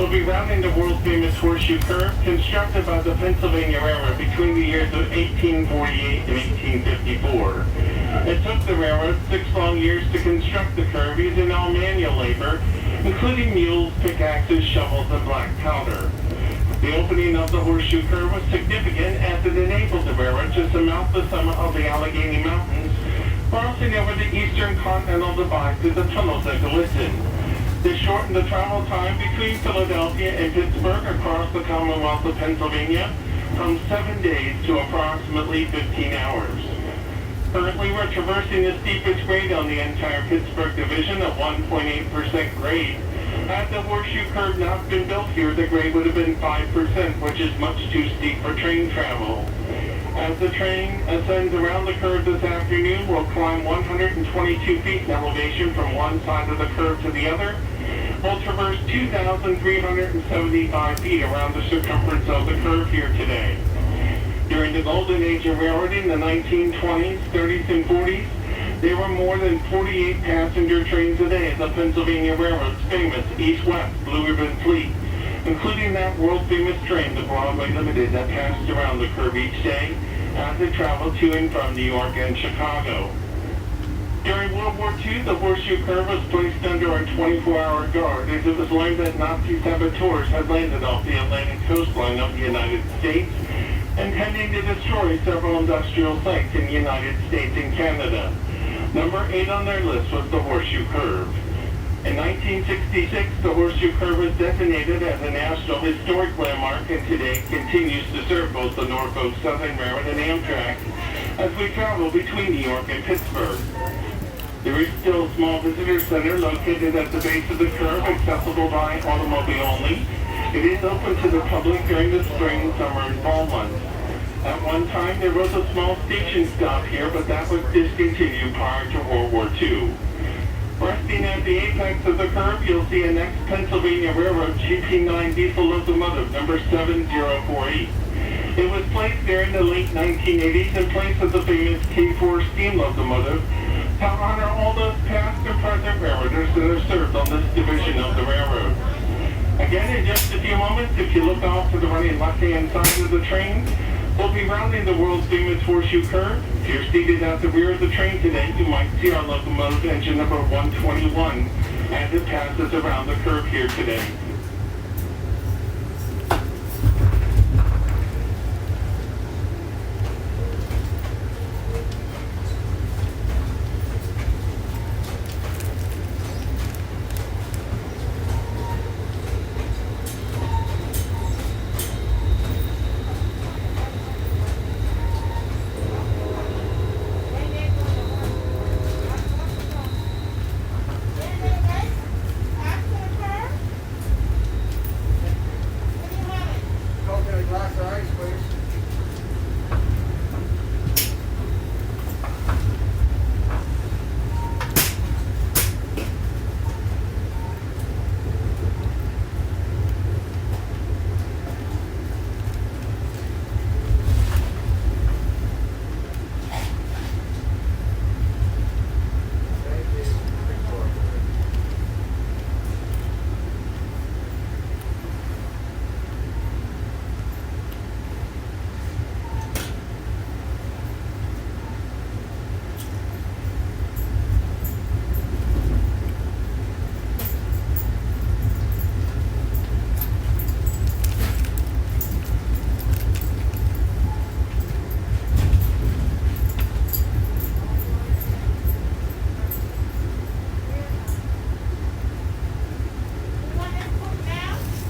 We'll be rounding the world-famous Horseshoe Curve, constructed by the Pennsylvania Railroad between the years of 1848 and 1854. It took the railroad 6 long years to construct the curve using all manual labor, including mules, pickaxes, shovels, and black powder. The opening of the Horseshoe Curve was significant as it enabled the railroad to surmount the summit of the Allegheny Mountains, crossing over the eastern continental divide through the tunnels that glisten. This shortened the travel time between Philadelphia and Pittsburgh across the Commonwealth of Pennsylvania from 7 days to approximately 15 hours. Currently, we're traversing the steepest grade on the entire Pittsburgh division at 1.8% grade. Had the Horseshoe Curve not been built here, the grade would have been 5%, which is much too steep for train travel. As the train ascends around the curve this afternoon, we'll climb 122 feet in elevation from one side of the curve to the other. We'll traverse 2,375 feet around the circumference of the curve here today. During the golden age of railroading, the 1920s, 30s, and 40s, there were more than 48 passenger trains a day at the Pennsylvania Railroad's famous East-West Blue Ribbon fleet, including that world-famous train, the Broadway Limited, that passed around the curve each day as it traveled to and from New York and Chicago. During World War II, the Horseshoe Curve was placed under a 24-hour guard as it was learned that Nazi saboteurs had landed off the Atlantic coastline of the United States, intending to destroy several industrial sites in the United States and Canada. Number 8 on their list was the Horseshoe Curve. In 1966, the Horseshoe Curve was designated as a National Historic Landmark and today continues to serve both the Norfolk Southern Railroad and Amtrak as we travel between New York and Pittsburgh. There is still a small visitor center located at the base of the curve, accessible by automobile only. It is open to the public during the spring, summer, and fall months. At one time, there was a small station stop here, but that was discontinued prior to World War II. Resting at the apex of the curve, you'll see an ex-Pennsylvania Railroad GP9 diesel locomotive, number 7048. It was placed there in the late 1980s in place of the famous K4 steam locomotive to honor all those past and present railroaders that have served on this division of the railroad. Again, in just a few moments, if you look off to the right and left-hand side of the train, we'll be rounding the world's famous Horseshoe Curve. If you're seated at the rear of the train today, you might see our locomotive engine number 121 as it passes around the curve here today.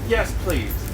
Yes, please.